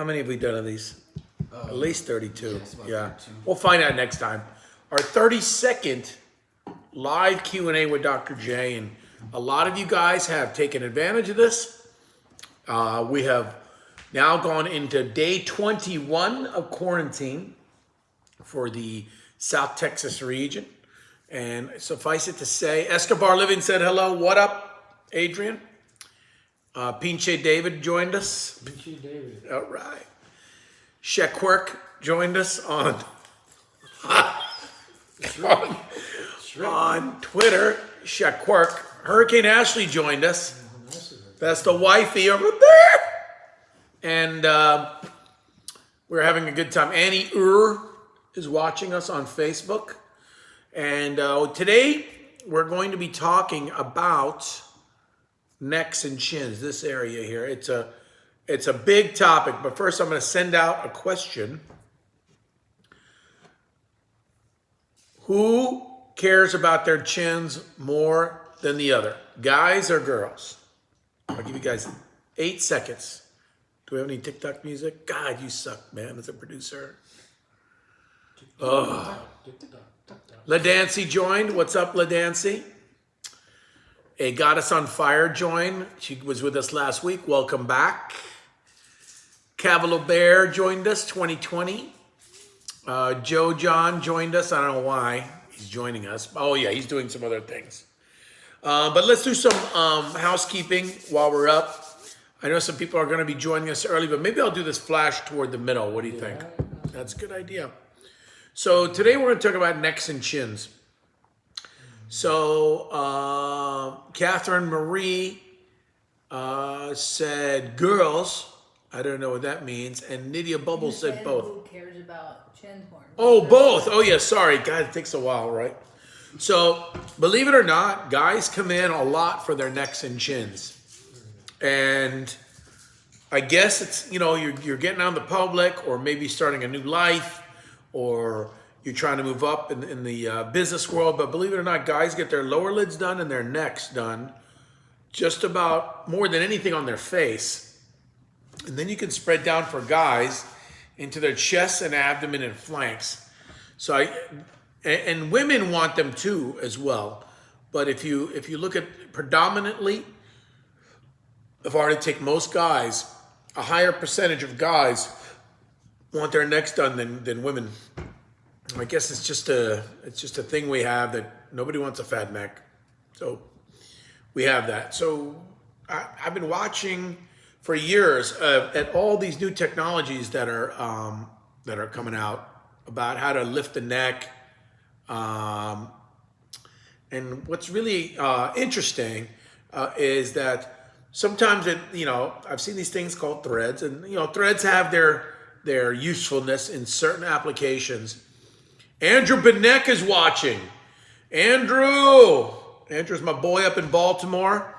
How many have we done of these? At least 32. Yeah. 32. We'll find out next time. Our 32nd live Q&A with Dr. J. And a lot of you guys have taken advantage of this. We have now gone into day 21 of quarantine for the South Texas region. And suffice it to say, Escobar Living said hello. What up, Adrian? Pinche David joined us. Pinche David. All right. Shekwerk joined us on Twitter. Shekwerk. Hurricane Ashley joined us. That's the wifey over there. And we're having a good time. Annie is watching us on Facebook. And today we're going to be talking about necks and chins, this area here. It's a big topic, but first I'm going to send out a question. Who cares about their chins more than the other, guys or girls? I'll give you guys 8 seconds. Do we have any TikTok music? God, you suck, man, as a producer. Oh. LaDancy joined. What's up, LaDancy? A Goddess on Fire joined. She was with us last week. Welcome back. Cavalo Bear joined us, 2020. Joe John joined us. I don't know why he's joining us. Oh, yeah, he's doing some other things. But let's do some housekeeping while we're up. I know some people are going to be joining us early, but maybe I'll do this flash toward the middle. What do you think? That's a good idea. So today we're going to talk about necks and chins. So Catherine Marie said girls. I don't know what that means. And Nydia Bubble said both. Who cares about chin more? Oh, both. Oh, yeah. Sorry. God, it takes a while, right? So believe it or not, guys come in a lot for their necks and chins. And I guess it's, you're getting out in the public or maybe starting a new life or you're trying to move up in the business world. But believe it or not, guys get their lower lids done and their necks done just about more than anything on their face. And then you can spread down for guys into their chests and abdomen and flanks. So and women want them too as well. But if you look at predominantly, if I were to take most guys, a higher percentage of guys want their necks done than women. I guess it's just a thing we have that nobody wants a fat neck. So we have that. So I've been watching for years at all these new technologies that are coming out about how to lift the neck. And what's really interesting is that sometimes I've seen these things called threads, and threads have their usefulness in certain applications. Andrew Benek is watching. Andrew's my boy up in Baltimore.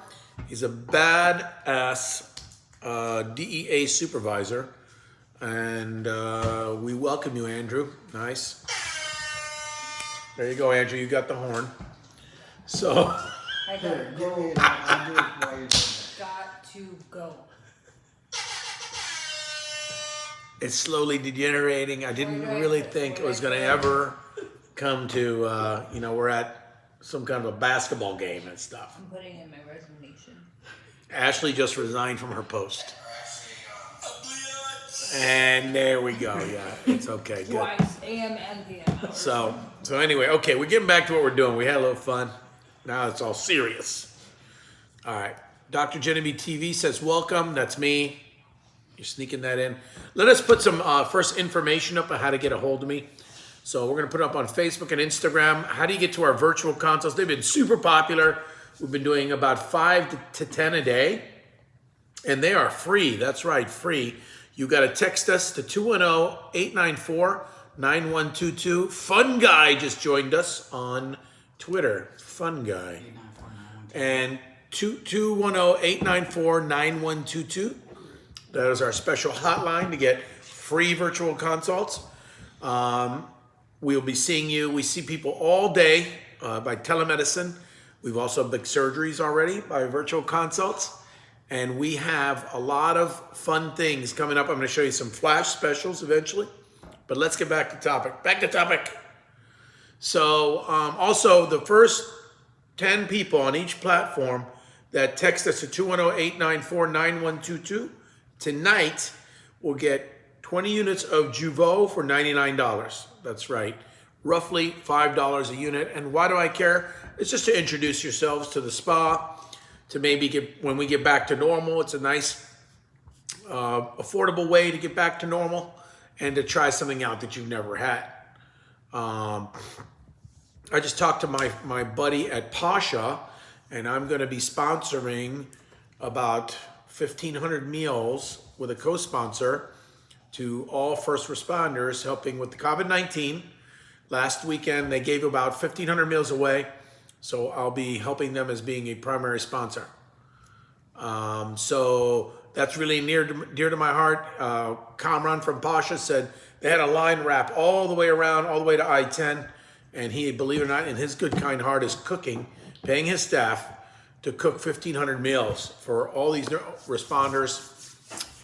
He's a badass DEA supervisor, and we welcome you, Andrew. Nice. There you go, Andrew. You got the horn. So. I got Go ahead. I'll do it while you're doing that. got to go. It's slowly degenerating. I didn't really think it was going to ever come to, we're at some kind of a basketball game and stuff. I'm putting in my resignation. Ashley just resigned from her post. And there we go. Yeah, it's okay. Good. Twice, AM and PM. So anyway, okay, we're getting back to what we're doing. We had a little fun. Now it's all serious. All right. Dr. Jeneby TV says, welcome. That's me. You're sneaking that in. Let us put some first information up on how to get a hold of me. So we're going to put it up on Facebook and Instagram. How do you get to our virtual consults? They've been super popular. We've been doing about 5 to 10 a day. And they are free. That's right, free. You got to text us to 210-894-9122. Fun Guy just joined us on Twitter. Fun Guy. And 210-894-9122. That is our special hotline to get free virtual consults. We'll be seeing you. We see people all day by telemedicine. We've also big surgeries already by virtual consults. And we have a lot of fun things coming up. I'm going to show you some flash specials eventually. But let's get back to topic. Back to topic. So also the first 10 people on each platform that text us at 210-894-9122 tonight will get 20 units of Jeuveau for $99. That's right. Roughly $5 a unit. And why do I care? It's just to introduce yourselves to the spa, to maybe get, when we get back to normal, it's a nice, affordable way to get back to normal and to try something out that you've never had. I just talked to my buddy at Pasha, and I'm going to be sponsoring about 1,500 meals with a co-sponsor to all first responders helping with the COVID-19. Last weekend, they gave about 1,500 meals away, so I'll be helping them as being a primary sponsor. So that's really dear to my heart. Kamran from Pasha said they had a line wrap all the way around, all the way to I-10, and he, believe it or not, in his good kind heart is cooking, paying his staff to cook 1,500 meals for all these responders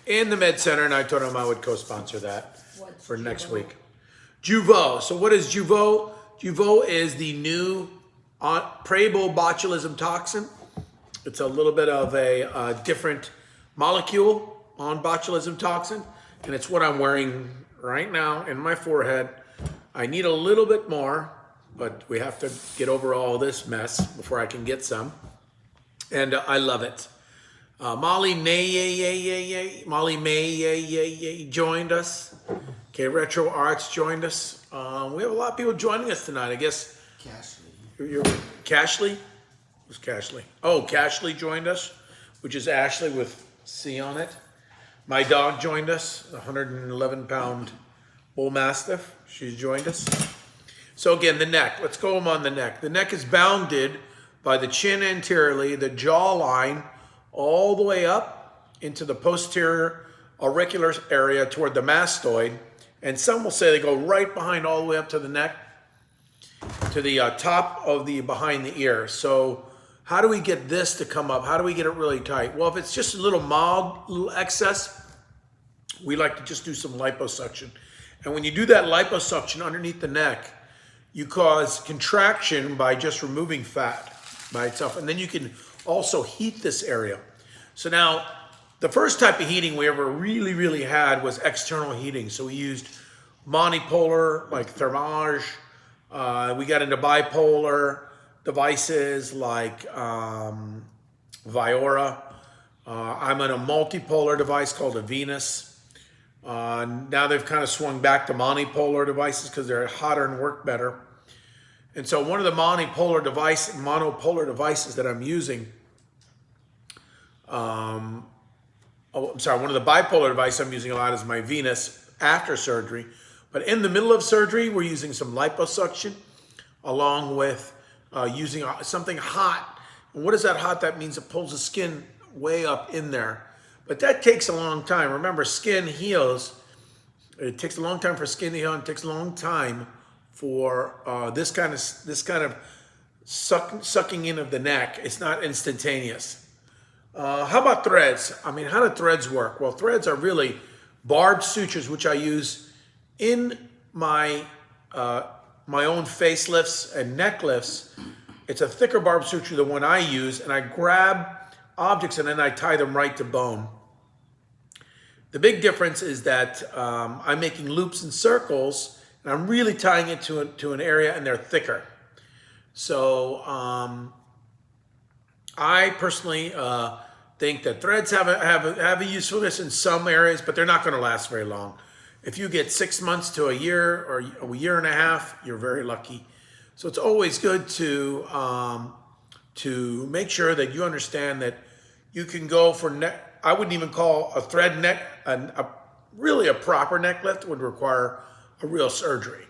in the Med Center, and I told him I would co-sponsor that for next week. Jeuveau. So what is Jeuveau? Jeuveau is the new preyable botulism toxin. It's a little bit of a different molecule on botulism toxin, and it's what I'm wearing right now in my forehead. I need a little bit more, but we have to get over all this mess before I can get some, and I love it. Molly May joined us. Okay, Retro Arts joined us. We have a lot of people joining us tonight. I guess you're Cashley? Who's Cashley? Oh, Cashley joined us, which is Ashley with C on it. My dog joined us, a 111-pound bull mastiff. She's joined us. So again, the neck. Let's go on the neck. The neck is bounded by the chin anteriorly, the jawline, all the way up into the posterior auricular area toward the mastoid. And some will say they go right behind all the way up to the neck, to the top of the behind the ear. So how do we get this to come up? How do we get it really tight? Well, if it's just a little mild, little excess, we like to just do some liposuction. And when you do that liposuction underneath the neck, you cause contraction by just removing fat by itself. And then you can also heat this area. So now, the first type of heating we ever really had was external heating. So we used monopolar, like Thermage. We got into bipolar devices like Viora. I'm on a multipolar device called a Venus. Now they've kind of swung back to monopolar devices because they're hotter and work better. And so one of the monopolar devices that I'm using, one of the bipolar devices I'm using a lot is my Venus after surgery. But in the middle of surgery, we're using some liposuction along with using something hot. And what is that hot? That means it pulls the skin way up in there. But that takes a long time. Remember, skin heals. It takes a long time for skin to heal, and it takes a long time for this kind of sucking in of the neck. It's not instantaneous. How about threads? I mean, how do threads work? Well, threads are really barbed sutures, which I use in my own facelifts and neck lifts. It's a thicker barbed suture, the one I use, and I grab objects and then I tie them right to bone. The big difference is that I'm making loops and circles, and I'm really tying it to an area, and they're thicker. So I personally think that threads have a usefulness in some areas, but they're not going to last very long. If you get 6 months to a year or a year and a half, you're very lucky. So it's always good to make sure that you understand that you can go for neck. I wouldn't even call a thread neck, really a proper neck lift would require a real surgery,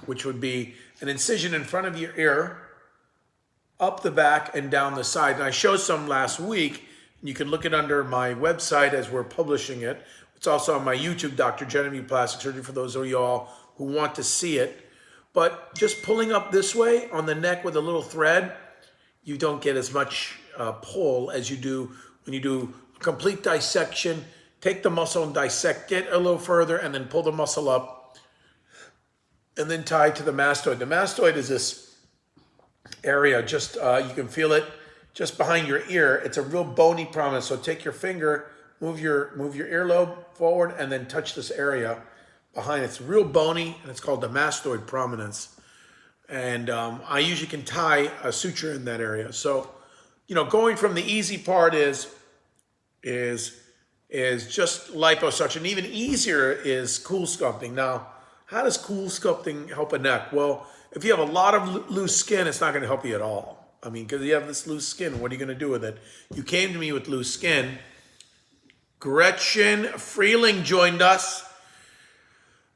which would be an incision in front of your ear, up the back and down the side. And I showed some last week. You can look it under my website as we're publishing it. It's also on my YouTube, Dr. Jeneby Plastic Surgery, for those of y'all who want to see it. But just pulling up this way on the neck with a little thread, you don't get as much pull as you do when you do complete dissection. Take the muscle and dissect it a little further, and then pull the muscle up, and then tie it to the mastoid. The mastoid is this area, just you can feel it just behind your ear. It's a real bony prominence. So take your finger, move your earlobe forward, and then touch this area behind. It's real bony, and it's called the mastoid prominence. And I usually can tie a suture in that area. So, you know, going from the easy part is just liposuction. Even easier is cool sculpting. Now, how does cool sculpting help a neck? Well, if you have a lot of loose skin, it's not going to help you at all. I mean, because you have this loose skin, what are you going to do with it? You came to me with loose skin. Gretchen Freeling joined us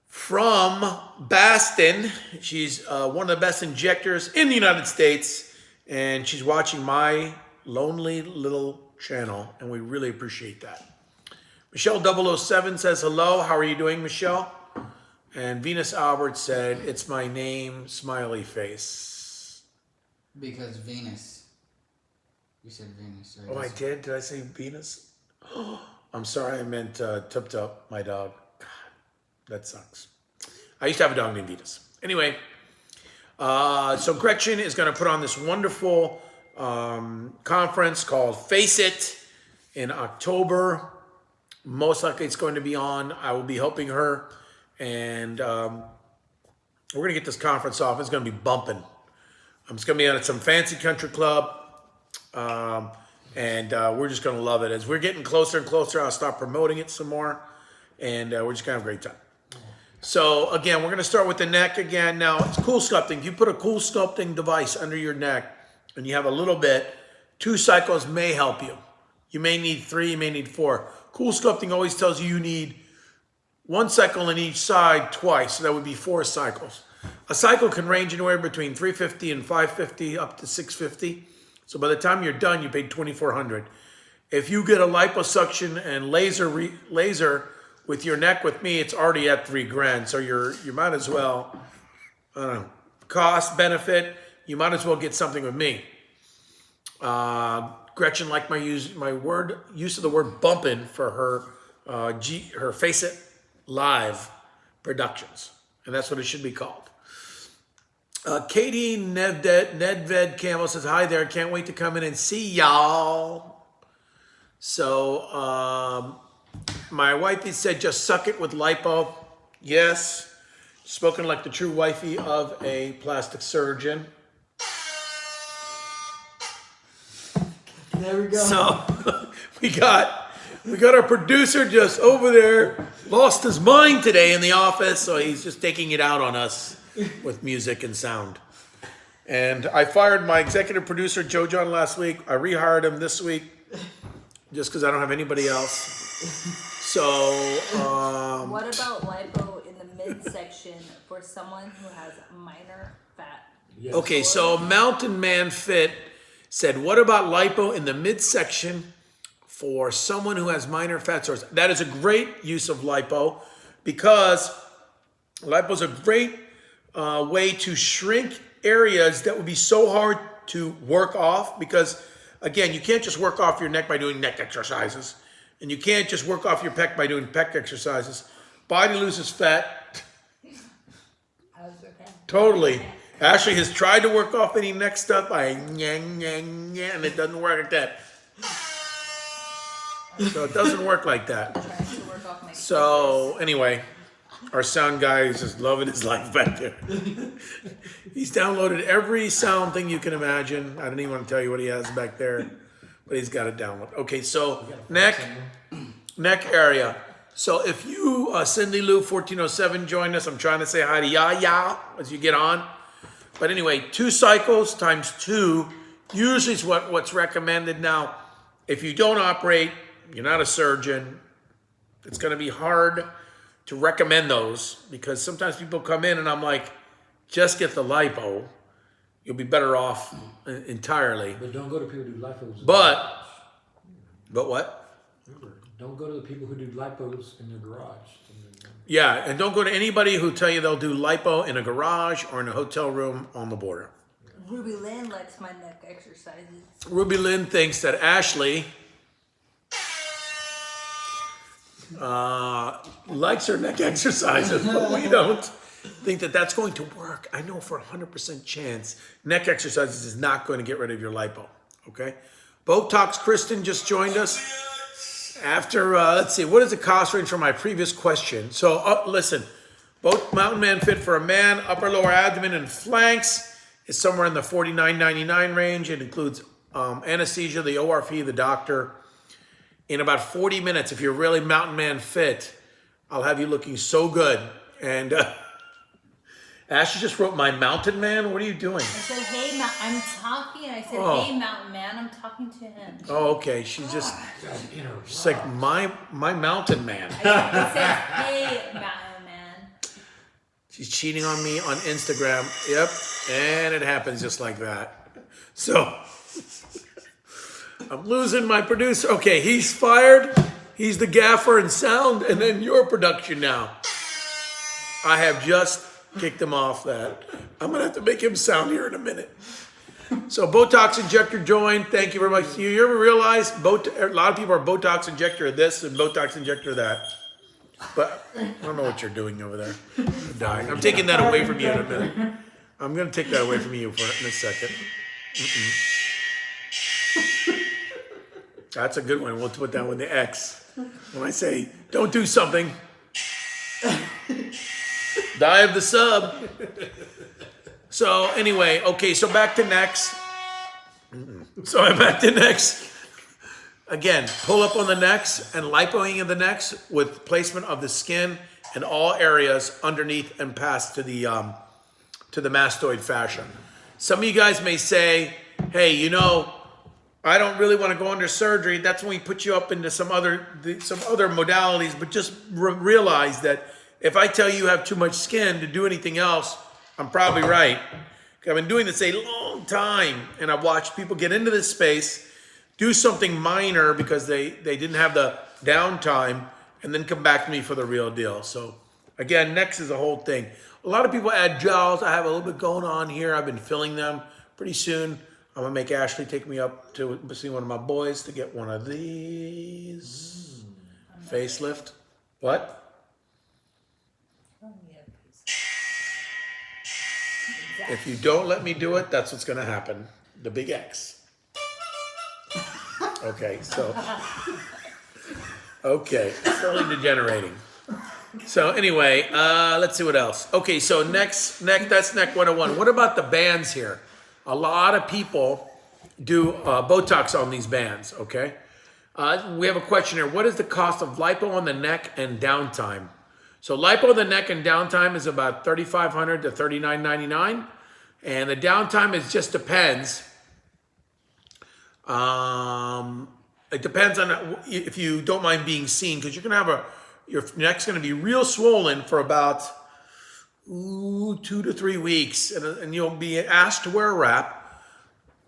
from Baston. She's one of the best injectors in the United States, and she's watching my lonely little channel, and we really appreciate that. Michelle 007 says, hello, how are you doing, Michelle? And Venus Albert said, it's my name, smiley face. Because Venus. You said Venus. Right? Oh, I did? Did I say Venus? I'm sorry, I meant Tup Tup, my dog. God, that sucks. I used to have a dog named Venus. Anyway, so Gretchen is going to put on this wonderful conference called Face It in October. Most likely it's going to be on. I will be helping her. And we're going to get this conference off. It's going to be bumping. It's going to be at some fancy country club. And we're just going to love it. As we're getting closer and closer, I'll start promoting it some more. And we're just going to have a great time. So again, we're going to start with the neck again. Now, it's cool sculpting. If you put a cool sculpting device under your neck and you have a little bit, 2 cycles may help you. You may need 3, you may need 4. Cool sculpting always tells you need 1 cycle in each side twice. So that would be 4 cycles. A cycle can range anywhere between $350 and $550 up to $650. So by the time you're done, you paid $2,400. If you get a liposuction and laser with your neck with me, it's already at $3,000. So you might as well, I don't know, cost, benefit, you might as well get something with me. Gretchen liked my use of the word bumping for her Face It Live productions. And that's what it should be called. Katie Nedved Campbell says, hi there, can't wait to come in and see y'all. So, my wifey said, just suck it with lipo. Yes. Spoken like the true wifey of a plastic surgeon. There we go. So, we got our producer just over there, lost his mind today in the office, so he's just taking it out on us with music and sound. And I fired my executive producer, Joe John, last week. I rehired him this week just because I don't have anybody else. So, What about lipo in the midsection for someone who has minor fat? Yes. okay, so Mountain Man Fit said, what about lipo in the midsection for someone who has minor fat sores? That is a great use of lipo because lipo is a great way to shrink areas that would be so hard to work off because, again, you can't just work off your neck by doing neck exercises. And you can't just work off your pec by doing pec exercises. Body loses fat. Totally. Ashley has tried to work off any neck stuff by and it doesn't work like that. So it doesn't work like that. So anyway, our sound guy is just loving his life back there. He's downloaded every sound thing you can imagine. I don't even want to tell you what he has back there, but he's got it downloaded. Okay, so neck area. So if you, Cindy Lou 1407 joined us, I'm trying to say hi to Ya as you get on. But anyway, 2 cycles times 2 usually is what's recommended. Now, if you don't operate, you're not a surgeon, it's going to be hard to recommend those because sometimes people come in and I'm like, just get the lipo. You'll be better off entirely. But don't go to people who do lipos. But what? Remember, don't go to the people who do lipos in their garage. Yeah, and don't go to anybody who tell you they'll do lipo in a garage or in a hotel room on the border. Ruby Lynn likes my neck exercises. Ruby Lynn thinks that Ashley likes her neck exercises, but we don't think that that's going to work. I know for 100% chance neck exercises is not going to get rid of your lipo, okay? Botox Kristen just joined us. After, let's see, what is the cost range for my previous question? So, listen, both Mountain Man Fit for a man, upper lower abdomen and flanks is somewhere in the $49.99 range. It includes anesthesia, the OR fee, the doctor. In about 40 minutes, if you're really Mountain Man Fit, I'll have you looking so good. And Ashley just wrote, my Mountain Man? What are you doing? I said, hey, I'm talking. I said, Oh. hey, Mountain Man. I'm talking to him. Oh, okay. She's just, she's like, my Mountain Man. I said, hey, Mountain Man. She's cheating on me on Instagram. Yep. And it happens just like that. So, I'm losing my producer. Okay, he's fired. He's the gaffer and sound, and then your production now. I have just kicked him off that. I'm going to have to make him sound here in a minute. So, Botox injector joined. Thank you very much. You ever realize a lot of people are Botox injector this and Botox injector that? But I don't know what you're doing over there. I'm dying. I'm taking that away from you in a minute. I'm going to take that away from you in a second. That's a good one. We'll put that with the X. When I say, don't do something, die of the sub. So anyway, okay, so back to necks. So I'm back to necks. Again, pull up on the necks and lipoing of the necks with placement of the skin in all areas underneath and past to the mastoid fascia. Some of you guys may say, hey, you know, I don't really want to go under surgery. That's when we put you up into some other modalities. But just realize that if I tell you have too much skin to do anything else, I'm probably right. I've been doing this a long time, and I've watched people get into this space, do something minor because they didn't have the downtime, and then come back to me for the real deal. So again, next is a whole thing. A lot of people add gels. I have a little bit going on here. I've been filling them. Pretty soon, I'm going to make Ashley take me up to see one of my boys to get one of these. Facelift. What? Oh, yeah, please. If you don't let me do it, that's what's going to happen. The big X. Okay, so. Okay, slowly degenerating. So anyway, let's see what else. Okay, so that's neck 101. What about the bands here? A lot of people do Botox on these bands, okay? We have a question here. What is the cost of lipo on the neck and downtime? So lipo on the neck and downtime is about $3,500 to $3,999. And the downtime just depends. It depends on if you don't mind being seen, because you're going to have your neck's going to be real swollen for about 2 to 3 weeks, and you'll be asked to wear a wrap.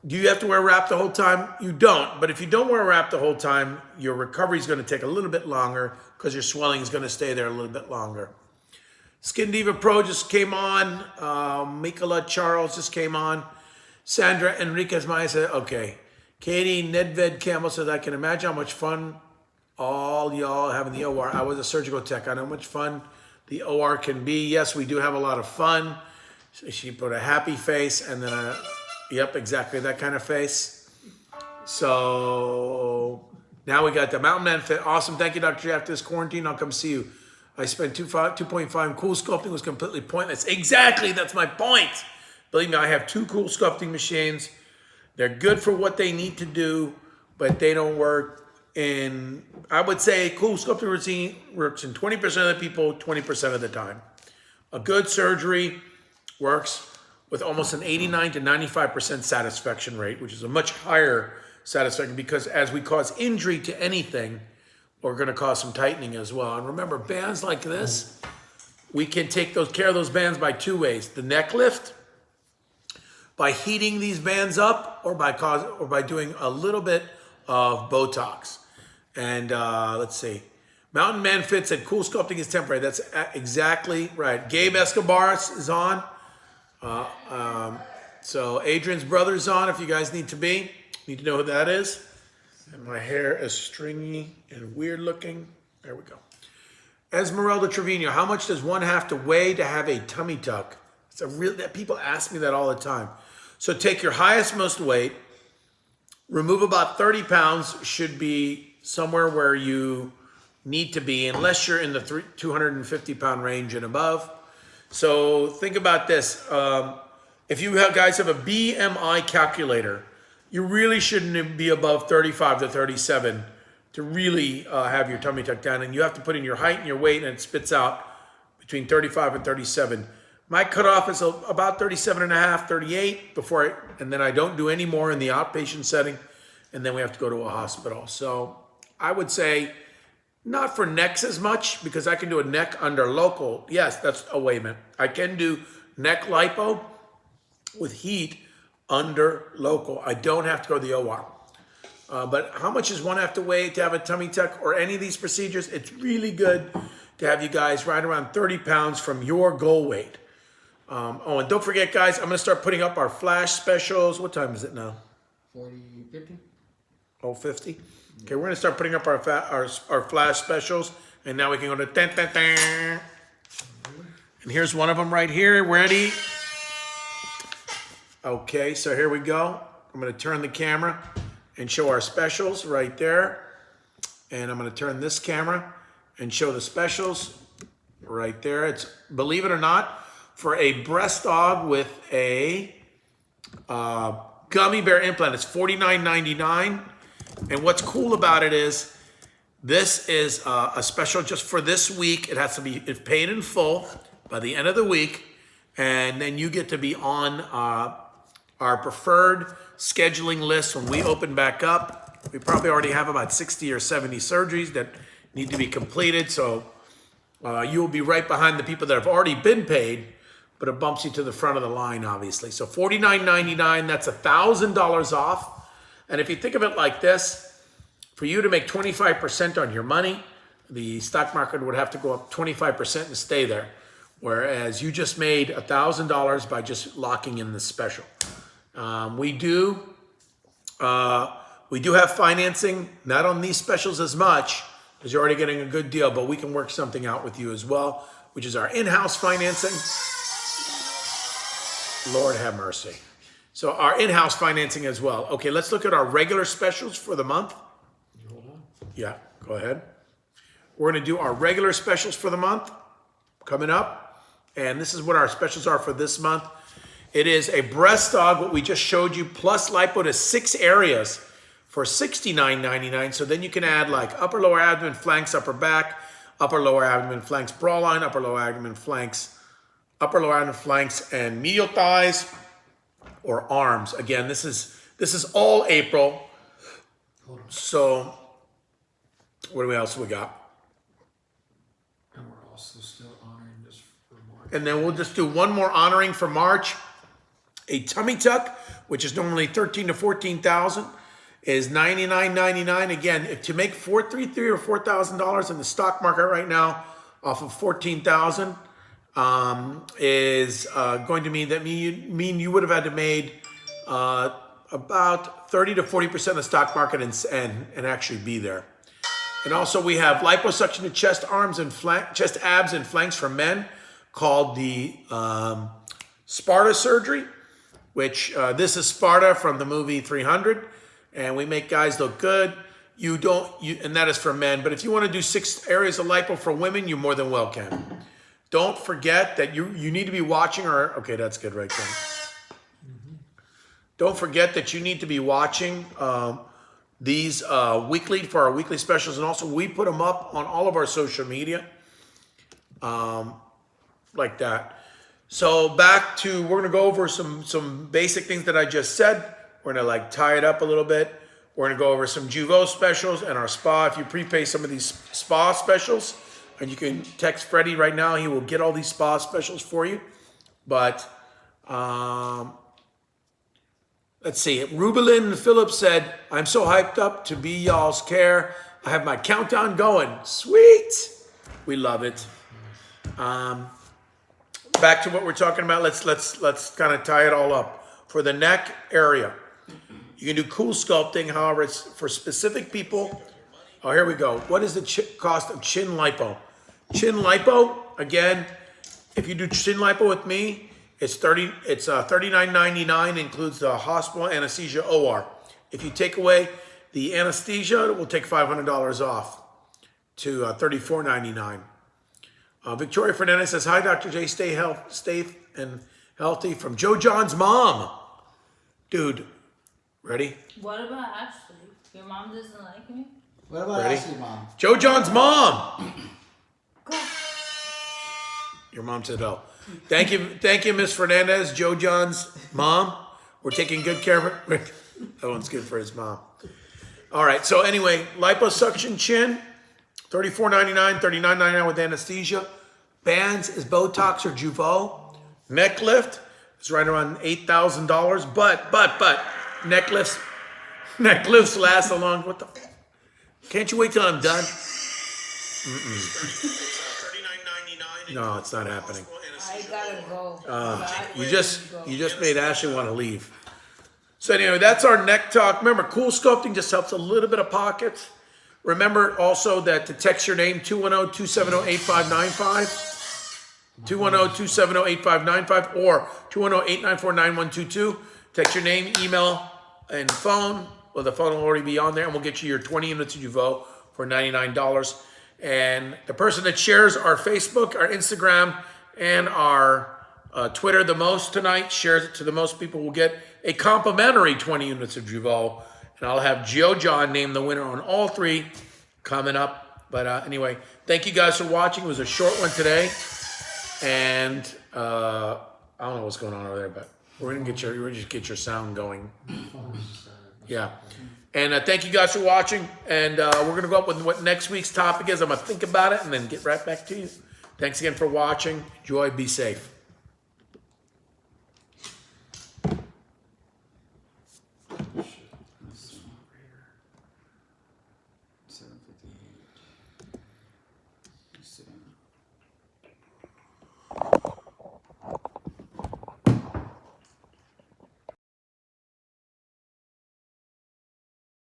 Do you have to wear a wrap the whole time? You don't. But if you don't wear a wrap the whole time, your recovery is going to take a little bit longer because your swelling is going to stay there a little bit longer. Skin Diva Pro just came on. Mikola Charles just came on. Sandra Enriquez Maya said, okay. Katie Nedved Campbell says, I can imagine how much fun all y'all have in the OR. I was a surgical tech. I know how much fun the OR can be. Yes, we do have a lot of fun. She put a happy face and then yep, exactly that kind of face. So now we got the Mountain Man Fit. Awesome. Thank you, Dr. J. After this quarantine, I'll come see you. I spent 2.5. Cool sculpting was completely pointless. Exactly. That's my point. Believe me, I have 2 cool sculpting machines. They're good for what they need to do, but they don't work in, I would say, cool sculpting routine works in 20% of the people, 20% of the time. A good surgery works with almost an 89 to 95% satisfaction rate, which is a much higher satisfaction because as we cause injury to anything, we're going to cause some tightening as well. And remember, bands like this, we can take care of those bands by 2 ways. The neck lift, by heating these bands up, or by doing a little bit of Botox. And let's see. Mountain Man Fit said, cool sculpting is temporary. That's exactly right. Gabe Escobar is on. So Adrian's brother's on if you guys need to know who that is. And my hair is stringy and weird looking. There we go. Esmeralda Trevino, how much does one have to weigh to have a tummy tuck? It's a real that people ask me that all the time. So take your highest, most weight, remove about 30 pounds, should be somewhere where you need to be, unless you're in the 250 pound range and above. So think about this. If you guys have a BMI calculator, you really shouldn't be above 35 to 37 to really have your tummy tucked down. And you have to put in your height and your weight, and it spits out between 35 and 37. My cutoff is about 37 and a half, 38 and then I don't do any more in the outpatient setting. And then we have to go to a hospital. So I would say not for necks as much, because I can do a neck under local. Yes, that's wait a minute. I can do neck lipo with heat under local. I don't have to go to the OR. But how much does one have to weigh to have a tummy tuck or any of these procedures? It's really good to have you guys right around 30 pounds from your goal weight. Oh, and don't forget, guys, I'm going to start putting up our flash specials. What time is it now? 50? Oh, 50? Okay, we're going to start putting up our flash specials. And now we can go to ten, ten, ten. And here's one of them right here. Ready? Okay, so here we go. I'm going to turn the camera and show our specials right there. And I'm going to turn this camera and show the specials right there. It's, believe it or not, for a breast dog with a gummy bear implant, it's $49.99. And what's cool about it is this is a special just for this week. It has to be paid in full by the end of the week. And then you get to be on our preferred scheduling list when we open back up. We probably already have about 60 or 70 surgeries that need to be completed. So you'll be right behind the people that have already been paid, but it bumps you to the front of the line, obviously. So $49.99, that's $1,000 off. And if you think of it like this, for you to make 25% on your money, the stock market would have to go up 25% and stay there. Whereas you just made $1,000 by just locking in this special. We do have financing, not on these specials as much, because you're already getting a good deal, but we can work something out with you as well, which is our in-house financing. Lord have mercy. So our in-house financing as well. Okay, let's look at our regular specials for the month. Hold on. Yeah, go ahead. We're gonna do our regular specials for the month coming up. And this is what our specials are for this month. It is a breast dog, what we just showed you, plus lipo to 6 areas for $69.99. So then you can add like upper lower abdomen, flanks, upper back, upper lower abdomen, flanks, bra line, upper lower abdomen, flanks, and medial thighs or arms. Again, this is all April. So what else we got? And we're also still honoring this for March. And then we'll just do one more honoring for March. A tummy tuck, which is normally $13,000 to $14,000, is $99.99. Again, if to make $433,000 or $4,000 in the stock market right now, off of $14,000, is going to mean you would have had to made about 30 to 40% of the stock market and actually be there. And also we have liposuction to chest, arms, and chest, abs, and flanks for men, called the Sparta surgery. Which this is Sparta from the movie 300, and we make guys look good. And that is for men. But if you want to do 6 areas of lipo for women, you more than well can. Don't forget that you need to be watching okay, that's good right there. Mm-hmm. Don't forget that you need to be watching these weekly for our weekly specials, and also we put them up on all of our social media, like that. So back to, we're gonna go over some basic things that I just said. We're gonna like tie it up a little bit. We're gonna go over some Juvo specials and our spa. If you prepay some of these spa specials, and you can text Freddie right now, he will get all these spa specials for you. But let's see, Rubelin Phillips said, I'm so hyped up to be y'all's care. I have my countdown going. Sweet, we love it. Back to what we're talking about. Let's kind of tie it all up. For the neck area, you can do cool sculpting. However, it's for specific people. Oh, here we go. What is the cost of chin lipo? Chin lipo, again, if you do chin lipo with me, it's $39.99, includes the hospital anesthesia OR. If you take away the anesthesia, we'll take $500 off to $34.99. Victoria Fernandez says, "Hi, Dr. J. Stay and healthy from Joe John's mom." Dude, ready? What about Ashley? Your mom doesn't like me? What about Ready? Ashley, Mom? Joe John's mom. Go. Your mom said, "Oh, thank you, Miss Fernandez, Joe John's mom. We're taking good care of her." That one's good for his mom. All right. So anyway, liposuction chin, $34.99, $39.99 with anesthesia. Bands is Botox or Jeuveau. Neck lift is right around $8,000. But neck lifts last along. What the? Can't you wait till I'm done? No, it's not happening. I gotta go. You just made Ashley want to leave. So anyway, that's our neck talk. Remember, cool sculpting just helps a little bit of pockets. Remember also that to text your name, 210-270-8595, 210-270-8595, or 210-894-9122. Text your name, email, and phone. Well, the phone will already be on there, and we'll get you your 20 units of Jeuveau for $99. And the person that shares our Facebook, our Instagram, and our Twitter the most tonight, shares it to the most people, will get a complimentary 20 units of Jeuveau. And I'll have Joe John name the winner on all three coming up. But anyway, thank you guys for watching. It was a short one today. And I don't know what's going on over there, but we're gonna just get your sound going. Yeah. And thank you guys for watching. And we're going to go up with what next week's topic is. I'm going to think about it and then get right back to you. Thanks again for watching. Enjoy. Be safe.